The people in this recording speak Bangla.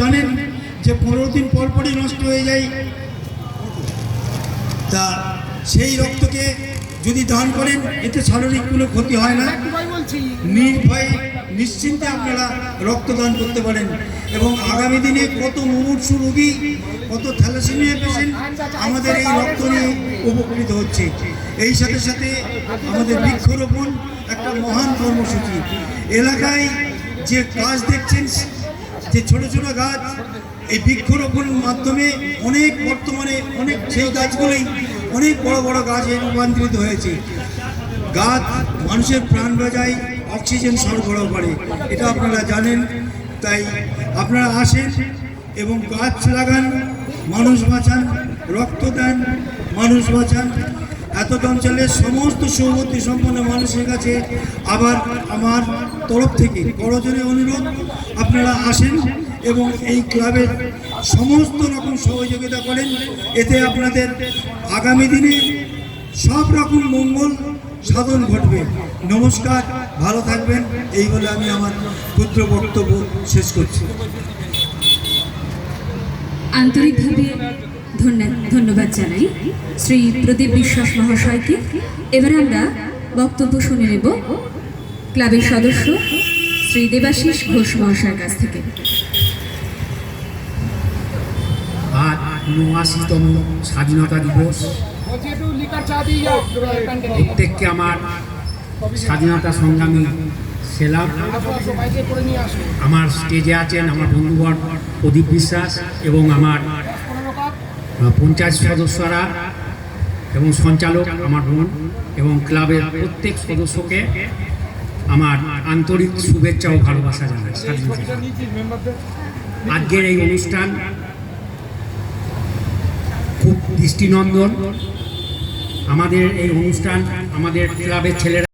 জানেন যে 15 দিন পর পরই নষ্ট হয়ে যায়। তা সেই রক্তকে যদি দান করেন এতে শারীরিক কোনো ক্ষতি হয় না, নির্ভয়ে নিশ্চিন্তে আপনারা রক্তদান করতে পারেন। এবং আগামী দিনে কত মুমূর্ষু রোগী, কত থ্যালাসেমিয়া পেশেন্ট আমাদের এই রক্ত নিয়ে উপকৃত হচ্ছে। এই সাথে সাথে আমাদের বৃক্ষরোপণ একটা মহান কর্মসূচি। এলাকায় যে গাছ দেখছেন, যে ছোট ছোট গাছ, এই বৃক্ষরোপণের মাধ্যমে অনেক বর্তমানে অনেক সেই গাছগুলোই অনেক বড় বড় গাছে রূপান্তরিত হয়েছে। গাছ মানুষের প্রাণ বাঁচায়, অক্সিজেন সরবরাহ করে, এটা আপনারা জানেন। তাই আপনারা আসেন এবং গাছ লাগান, মানুষ বাঁচান, রক্ত দেন, মানুষ বাঁচান। এতটা অঞ্চলের সমস্ত সৌভাগ্য সম্পন্ন মানুষের কাছে আবার আমার তরফ থেকে করজোরে অনুরোধ, আপনারা আসেন এবং এই ক্লাবের সমস্ত রকম সহযোগিতা করেন। এতে আপনাদের আগামী দিনে সব রকম মঙ্গল সাধন ঘটবে। নমস্কার, ভালো থাকবেন, এই বলে আমি আমার ক্ষুদ্র বক্তব্য শেষ করছি। আন্তরিকভাবে ধন্যবাদ জানাই শ্রী প্রদীপ বিশ্বাস মহাশয়কে। এবার আমরা বক্তব্য শুনে নেব ক্লাবের সদস্য শ্রী দেবাশিস ঘোষ মহাশয়ের কাছ থেকে। আজ ৭৯তম স্বাধীনতা দিবস। প্রত্যেককে আমার স্বাধীনতা সংগ্রামী সেলাম। আমার স্টেজে আছেন আমার বন্ধুবর প্রদীপ বিশ্বাস এবং আমার পঞ্চায়েত সদস্যরা এবং সঞ্চালক আমার বোন এবং ক্লাবের প্রত্যেক সদস্যকে আমার আন্তরিক শুভেচ্ছা ও ভালোবাসা জানাই স্বাধীনতা। আজকের এই অনুষ্ঠান খুব দৃষ্টিনন্দন। আমাদের এই অনুষ্ঠান আমাদের ক্লাবের ছেলেরা